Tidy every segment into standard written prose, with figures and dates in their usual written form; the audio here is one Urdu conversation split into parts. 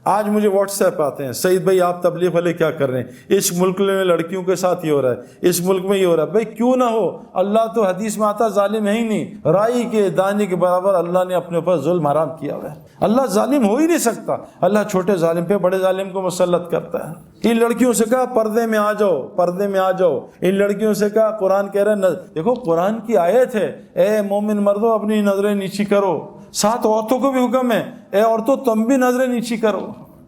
آج مجھے واٹس ایپ آتے ہیں، سعید بھائی آپ تبلیغ والے کیا کر رہے ہیں، اس ملک میں لڑکیوں کے ساتھ یہ ہو رہا ہے، اس ملک میں یہ ہو رہا ہے۔ بھائی کیوں نہ ہو، اللہ تو حدیث میں آتا ظالم ہے ہی نہیں، رائی کے دانے کے برابر اللہ نے اپنے اوپر ظلم حرام کیا ہوا ہے۔ اللہ ظالم ہو ہی نہیں سکتا، اللہ چھوٹے ظالم پہ بڑے ظالم کو مسلط کرتا ہے۔ ان لڑکیوں سے کہا پردے میں آ جاؤ، پردے میں آ جاؤ۔ ان لڑکیوں سے کہا، قرآن کہہ رہا ہے، دیکھو قرآن کی آیت ہے، اے مومن مردوں اپنی نظریں نیچی کرو۔ ساتھ عورتوں کو بھی حکم ہے، اے عورتوں تم بھی نظریں نیچی کرو۔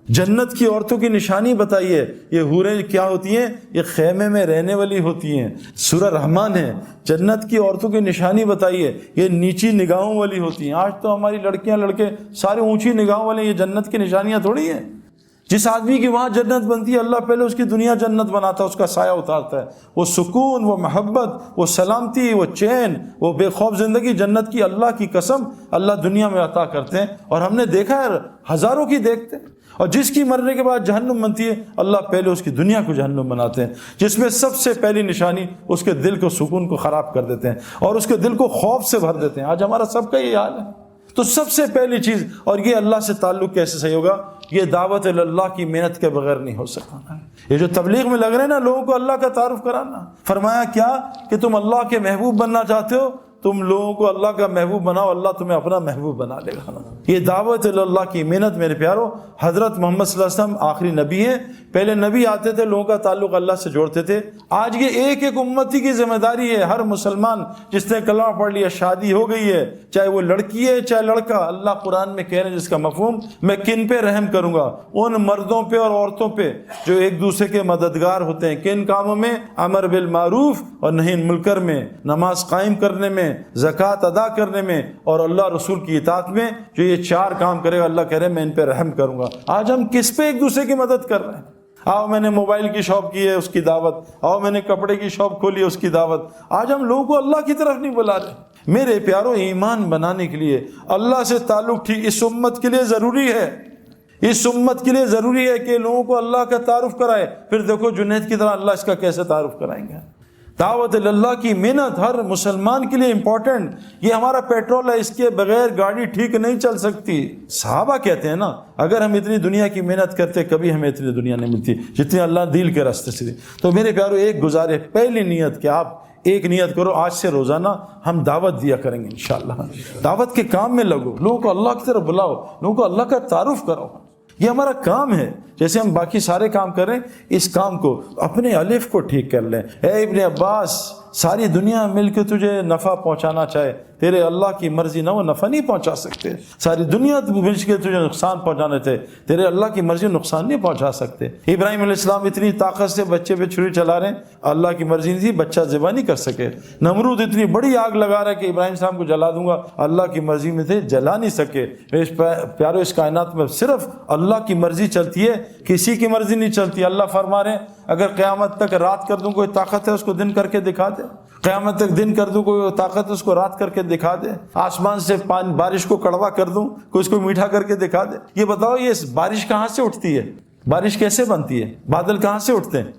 جنت کی عورتوں کی نشانی بتائیے، یہ حوریں کیا ہوتی ہیں؟ یہ خیمے میں رہنے والی ہوتی ہیں۔ سورہ رحمان ہے، جنت کی عورتوں کی نشانی بتائیے، یہ نیچی نگاہوں والی ہوتی ہیں۔ آج تو ہماری لڑکیاں لڑکے سارے اونچی نگاہوں والے، یہ جنت کی نشانیاں تھوڑی ہیں۔ جس آدمی کی وہاں جنت بنتی ہے، اللہ پہلے اس کی دنیا جنت بناتا ہے، اس کا سایہ اتارتا ہے۔ وہ سکون، وہ محبت، وہ سلامتی، وہ چین، وہ بے خوف زندگی جنت کی اللہ کی قسم اللہ دنیا میں عطا کرتے ہیں، اور ہم نے دیکھا ہے، ہزاروں کی دیکھتے ہیں۔ اور جس کی مرنے کے بعد جہنم بنتی ہے، اللہ پہلے اس کی دنیا کو جہنم بناتے ہیں، جس میں سب سے پہلی نشانی اس کے دل کو، سکون کو خراب کر دیتے ہیں اور اس کے دل کو خوف سے بھر دیتے ہیں۔ آج ہمارا سب کا یہ حال ہے۔ تو سب سے پہلی چیز، اور یہ اللہ سے تعلق کیسے صحیح ہوگا؟ یہ دعوت اللہ کی محنت کے بغیر نہیں ہو سکتا۔ یہ جو تبلیغ میں لگ رہے ہیں نا، لوگوں کو اللہ کا تعارف کرانا، فرمایا کیا کہ تم اللہ کے محبوب بننا چاہتے ہو، تم لوگوں کو اللہ کا محبوب بناؤ، اللہ تمہیں اپنا محبوب بنا لے گا۔ یہ دعوت اللہ کی محنت میرے پیارو، حضرت محمد صلی اللہ علیہ وسلم آخری نبی ہیں، پہلے نبی آتے تھے، لوگوں کا تعلق اللہ سے جوڑتے تھے۔ آج یہ ایک ایک امتی کی ذمہ داری ہے، ہر مسلمان جس نے کلمہ پڑھ لیا، شادی ہو گئی ہے، چاہے وہ لڑکی ہے چاہے لڑکا، اللہ قرآن میں کہہ رہے ہیں جس کا مفہوم، میں کن پہ رحم کروں گا؟ ان مردوں پہ اور عورتوں پہ جو ایک دوسرے کے مددگار ہوتے ہیں۔ کن کاموں میں؟ امر بالمعروف اور نہی عن المنکر میں، نماز قائم کرنے میں، زکوٰۃ ادا کرنے میں، اور اللہ رسول کی اطاعت میں۔ جو یہ چار کام کرے گا، اللہ کہہ رہے ہیں میں ان پہ رحم کروں گا۔ آج ہم کس پہ ایک دوسرے کی مدد کر رہے ہیں؟ آؤ میں نے موبائل کی شاپ کی ہے، اس کی دعوت، آؤ میں نے کپڑے کی شاپ کھولی ہے، اس کی دعوت۔ آج ہم لوگوں کو اللہ کی طرف نہیں بلا رہے۔ میرے پیاروں، ایمان بنانے کے لیے اللہ سے تعلق ٹھیک اس امت کے لیے ضروری ہے، اس امت کے لیے ضروری ہے کہ لوگوں کو اللہ کا تعارف کرائے۔ پھر دیکھو جنید کی طرح اللہ اس کا کیسے تعارف کرائیں گے۔ دعوت اللہ کی محنت ہر مسلمان کے لیے امپورٹنٹ، یہ ہمارا پیٹرول ہے، اس کے بغیر گاڑی ٹھیک نہیں چل سکتی۔ صحابہ کہتے ہیں نا، اگر ہم اتنی دنیا کی محنت کرتے کبھی ہمیں اتنی دنیا نہیں ملتی جتنی اللہ دل کے راستے سے دی۔ تو میرے پیارو، ایک گزارش، پہلی نیت کہ آپ ایک نیت کرو، آج سے روزانہ ہم دعوت دیا کریں گے انشاءاللہ۔ دعوت کے کام میں لگو، لوگوں کو اللہ کی طرف بلاؤ، لوگوں کو اللہ کا تعارف کرو۔ یہ ہمارا کام ہے، جیسے ہم باقی سارے کام کر رہے ہیں، اس کام کو اپنے الف کو ٹھیک کر لیں۔ اے ابن عباس، ساری دنیا مل کے تجھے نفع پہنچانا چاہے، تیرے اللہ کی مرضی نہ وہ نفع نہیں پہنچا سکتے۔ ساری دنیا مل کے تجھے نقصان پہنچانے تھے، تیرے اللہ کی مرضی نقصان نہیں پہنچا سکتے۔ ابراہیم علیہ السلام اتنی طاقت سے بچے پہ چھری چلا رہے ہیں، اللہ کی مرضی نہیں تھی، بچہ ذبح نہیں کر سکے۔ نمرود اتنی بڑی آگ لگا رہا ہے کہ ابراہیم السلام کو جلا دوں گا، اللہ کی مرضی میں تھے، جلا نہیں سکے۔ پیارو، اس کائنات میں صرف اللہ کی مرضی چلتی ہے، کسی کی مرضی نہیں چلتی۔ اللہ فرما رہے ہیں اگر قیامت تک رات کر دوں، کوئی طاقت ہے اس کو دن کر کے دکھا دے؟ قیامت تک دن کر دوں، کوئی طاقت ہے اس کو رات کر کے دکھا دے؟ آسمان سے بارش کو کڑوا کر دوں، کوئی اس کو میٹھا کر کے دکھا دے؟ یہ بتاؤ، یہ بارش کہاں سے اٹھتی ہے؟ بارش کیسے بنتی ہے؟ بادل کہاں سے اٹھتے ہیں؟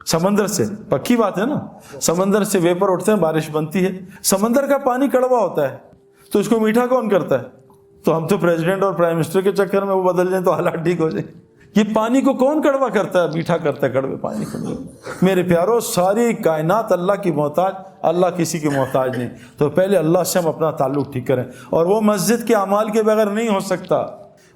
سمندر سے۔ پکی بات ہے نا، سمندر سے ویپر اٹھتے ہیں، بارش بنتی ہے۔ سمندر کا پانی کڑوا ہوتا ہے تو اس کو میٹھا کون کرتا ہے؟ تو ہم تو پریزیڈنٹ اور پرائم منسٹر کے چکر میں وہ بدل جائیں تو حالات ٹھیک ہو جائیں۔ یہ پانی کو کون کڑوا کرتا ہے؟ میٹھا کرتا ہے کڑوے پانی کو۔ میرے پیارو، ساری کائنات اللہ کی محتاج، اللہ کسی کی محتاج نہیں۔ تو پہلے اللہ سے ہم اپنا تعلق ٹھیک کریں، اور وہ مسجد کے اعمال کے بغیر نہیں ہو سکتا۔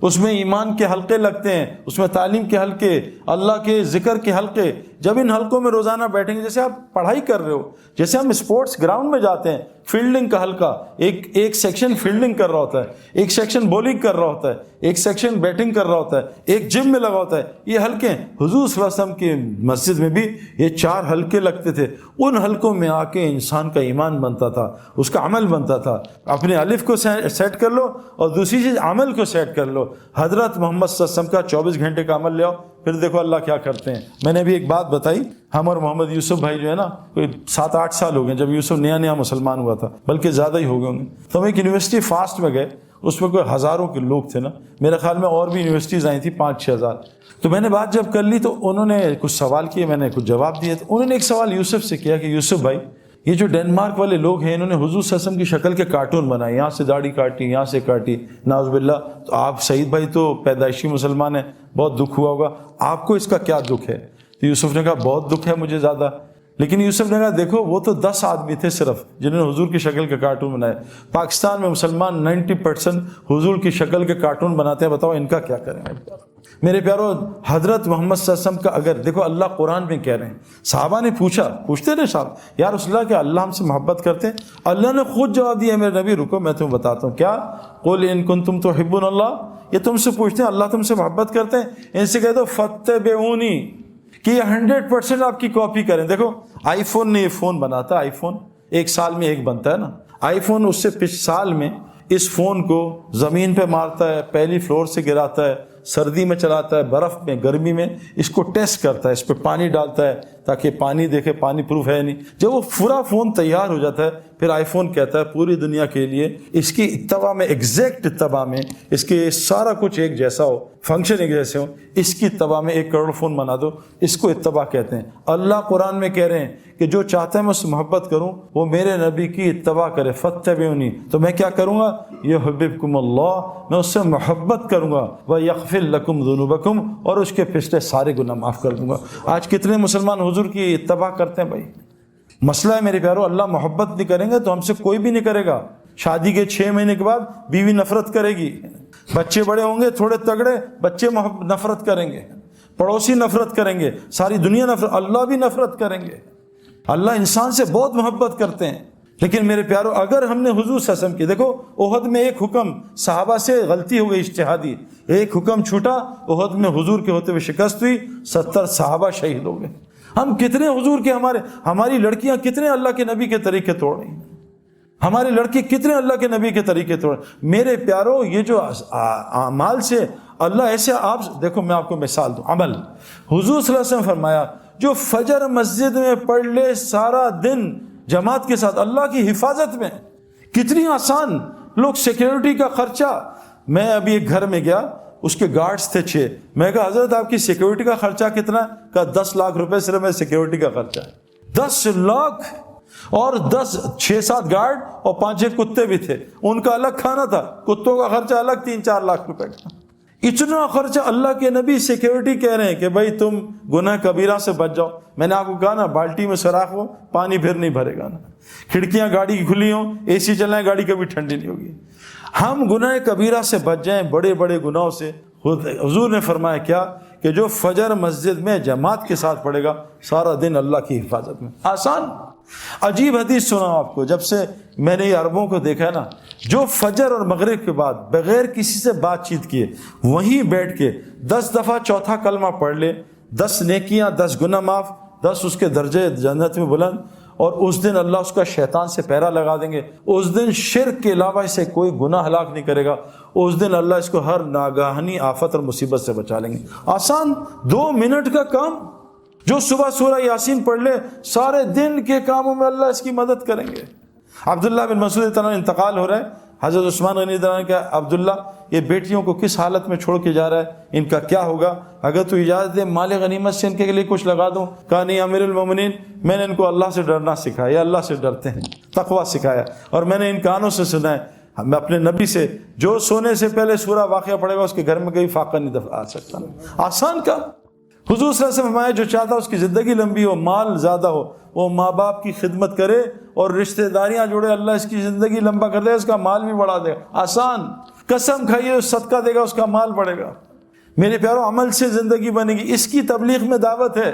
اس میں ایمان کے حلقے لگتے ہیں، اس میں تعلیم کے حلقے، اللہ کے ذکر کے حلقے۔ جب ان حلقوں میں روزانہ بیٹھیں گے، جیسے آپ پڑھائی کر رہے ہو، جیسے ہم اسپورٹس گراؤنڈ میں جاتے ہیں، فیلڈنگ کا حلقہ، ایک سیکشن فیلڈنگ کر رہا ہوتا ہے، ایک سیکشن بولنگ کر رہا ہوتا ہے، ایک سیکشن بیٹنگ کر رہا ہوتا ہے، ایک جم میں لگا ہوتا ہے۔ یہ حلقے حضور صلی اللہ علیہ وسلم کی مسجد میں بھی یہ 4 حلقے لگتے تھے۔ ان حلقوں میں آ کے انسان کا ایمان بنتا تھا، اس کا عمل بنتا تھا۔ اپنے الف کو سیٹ کر لو، اور دوسری چیز عمل کو سیٹ کر لو۔ حضرت محمد صلی اللہ علیہ وسلم کا 24 گھنٹے کا عمل لے آؤ، پھر دیکھو اللہ کیا کرتے ہیں۔ میں نے ابھی ایک بات بتائی، ہم اور محمد یوسف بھائی جو ہے نا، کوئی 7-8 سال ہو گئے جب یوسف نیا مسلمان ہوا تھا، بلکہ زیادہ ہی ہو گئے ہوں گے۔ تو ہم ایک یونیورسٹی فاسٹ میں گئے، اس میں کوئی ہزاروں کے لوگ تھے نا، میرے خیال میں اور بھی یونیورسٹیز آئی تھیں 5-6 ہزار۔ تو میں نے بات جب کر لی تو انہوں نے کچھ سوال کیے، میں نے کچھ جواب دیے۔ تو انہوں نے ایک سوال یوسف سے کیا کہ یوسف بھائی، یہ جو ڈنمارک والے لوگ ہیں انہوں نے حضور صلی اللہ علیہ وسلم کی شکل کے کارٹون بنائے، یہاں سے داڑھی کاٹی، یہاں سے کاٹی، نعوذ باللہ۔ تو آپ سعید بھائی تو پیدائشی مسلمان ہیں، بہت دکھ ہوا ہوگا، آپ کو اس کا کیا دکھ ہے؟ تو یوسف نے کہا بہت دکھ ہے مجھے زیادہ۔ لیکن یوسف نے کہا دیکھو وہ تو 10 آدمی تھے صرف جنہوں نے حضور کی شکل کے کارٹون بنائے، پاکستان میں مسلمان 90% حضور کی شکل کے کارٹون بناتے ہیں، بتاؤ ان کا کیا کریں؟ میرے پیارو، حضرت محمد صلی اللہ علیہ وسلم کا اگر دیکھو اللہ قرآن میں کہہ رہے ہیں، صحابہ نے پوچھتے رہے صاحب یا رسول اللہ کہ اللہ ہم سے محبت کرتے ہیں؟ اللہ نے خود جواب دیا میرے نبی، رکو میں تمہیں بتاتا ہوں کیا، قل ان کنتم تحبون اللہ، یہ تم سے پوچھتے ہیں اللہ تم سے محبت کرتے ہیں، ان سے کہہ دو فاتبعونی کہ یہ 100% آپ کی کاپی کریں۔ دیکھو آئی فون نے یہ فون بناتا، آئی فون 1 سال میں ایک بنتا ہے نا، آئی فون اس سے سال میں اس فون کو زمین پہ مارتا ہے، پہلی فلور سے گراتا ہے، سردی میں چلاتا ہے، برف میں، گرمی میں اس کو ٹیسٹ کرتا ہے، اس پہ پانی ڈالتا ہے تاکہ پانی دیکھے پانی پروف ہے نہیں۔ جب وہ پورا فون تیار ہو جاتا ہے پھر آئی فون کہتا ہے پوری دنیا کے لیے اس کی اتباع میں، ایگزیکٹ اتباع میں، اس کے سارا کچھ ایک جیسا ہو، فنکشن ایک جیسے ہو، اس کی اتباع میں 1 کروڑ فون بنا دو، اس کو اتباع کہتے ہیں۔ اللہ قرآن میں کہہ رہے ہیں کہ جو چاہتا ہے میں اس سے محبت کروں وہ میرے نبی کی اتباع کرے، فاتبعونی، تو میں کیا کروں گا، یحببکم اللہ، میں اس سے محبت کروں گا، ویغفر لکم ذنوبکم، اور اس کے پچھلے سارے گناہ معاف کر دوں گا۔ آج کتنے مسلمان حضور کی اتباع کرتے ہیں بھائی؟ مسئلہ ہے میرے پیارو، اللہ محبت نہیں کریں گے تو ہم سے کوئی بھی نہیں کرے گا۔ شادی کے 6 مہینے کے بعد بیوی نفرت کرے گی، بچے بڑے ہوں گے تھوڑے تگڑے، بچے نفرت کریں گے، پڑوسی نفرت کریں گے، ساری دنیا نفرت، اللہ بھی نفرت کریں گے۔ اللہ انسان سے بہت محبت کرتے ہیں، لیکن میرے پیارو اگر ہم نے حضور صلی اللہ علیہ وسلم کی، دیکھو احد میں ایک حکم صحابہ سے غلطی ہو گئی اجتہادی، ایک حکم چھوٹا، احد میں حضور کے ہوتے ہوئے شکست ہوئی، 70 صحابہ شہید ہو گئے۔ ہم کتنے حضور کے، ہماری لڑکیاں کتنے اللہ کے نبی کے طریقے توڑ رہی ہیں، ہماری لڑکی کتنے اللہ کے نبی کے طریقے توڑ۔ میرے پیارو یہ جو اعمال سے اللہ ایسے، آپ دیکھو میں آپ کو مثال دوں، عمل حضور صلی اللہ علیہ وسلم فرمایا جو فجر مسجد میں پڑھ لے سارا دن جماعت کے ساتھ اللہ کی حفاظت میں، کتنی آسان۔ لوگ سیکیورٹی کا خرچہ، میں ابھی ایک گھر میں گیا، اس کے گارڈز تھے 6، میں کہا حضرت آپ کی سیکیورٹی کا خرچہ کتنا ہے؟ کہا 10 لاکھ روپے صرف میں سیکیورٹی کا خرچہ ہے۔ 10 لاکھ، اور 6-7 گارڈ اور 5-6 کتے بھی تھے، ان کا الگ کھانا تھا، کتوں کا خرچہ الگ 3-4 لاکھ روپے کا۔ اتنا خرچہ، اللہ کے نبی سیکیورٹی کہہ رہے ہیں کہ بھائی تم گناہ کبیرہ سے بچ جاؤ۔ میں نے آپ کو کہا نا بالٹی میں سوراخ ہو پانی پھر نہیں بھرے گا نا، کھڑکیاں گاڑی کی کھلی ہوں، اے سی چلائیں گاڑی کبھی ٹھنڈی نہیں ہوگی۔ ہم گناہ کبیرہ سے بچ جائیں، بڑے بڑے گناہوں سے۔ حضور نے فرمایا کیا کہ جو فجر مسجد میں جماعت کے ساتھ پڑھے گا سارا دن اللہ کی حفاظت میں۔ آسان، عجیب حدیث سنا آپ کو، جب سے میں نے یہ عربوں کو دیکھا ہے نا، جو فجر اور مغرب کے بعد بغیر کسی سے بات چیت کیے وہیں بیٹھ کے 10 دفعہ چوتھا کلمہ پڑھ لے، 10 نیکیاں، 10 گناہ معاف، 10 اس کے درجے جنت میں بلند، اور اس دن اللہ اس کا شیطان سے پہرا لگا دیں گے۔ اس دن شرک کے علاوہ اسے کوئی گناہ ہلاک نہیں کرے گا، اس دن اللہ اس کو ہر ناگہانی آفت اور مصیبت سے بچا لیں گے۔ آسان 2 منٹ کا کام، جو صبح سورہ یاسین پڑھ لے سارے دن کے کاموں میں اللہ اس کی مدد کریں گے۔ عبداللہ بن مسعود تعالیٰ انتقال ہو رہا ہے، حضرت عثمان غنی تعالیٰ کہ عبداللہ یہ بیٹیوں کو کس حالت میں چھوڑ کے جا رہا ہے، ان کا کیا ہوگا، اگر تو اجازت دے مال غنیمت سے ان کے لیے کچھ لگا دوں۔ کہا نہیں امیر المومنین، میں نے ان کو اللہ سے ڈرنا سکھایا، اللہ سے ڈرتے ہیں، تقویٰ سکھایا، اور میں نے ان کانوں سے سنا ہے میں اپنے نبی سے، جو سونے سے پہلے سورہ واقعہ پڑھے گا اس کے گھر میں کہیں فاقہ نہیں آ سکتا۔ آسان کا حضور صلی اللہ علیہ وسلم فرمایا جو چاہتا ہے اس کی زندگی لمبی ہو، مال زیادہ ہو، وہ ماں باپ کی خدمت کرے اور رشتہ داریاں جوڑے، اللہ اس کی زندگی لمبا کر دے گا، اس کا مال بھی بڑھا دے گا۔ آسان، قسم کھائیے صدقہ دے گا، اس کا مال بڑھے گا۔ میرے پیارو عمل سے زندگی بنے گی، اس کی تبلیغ میں دعوت ہے۔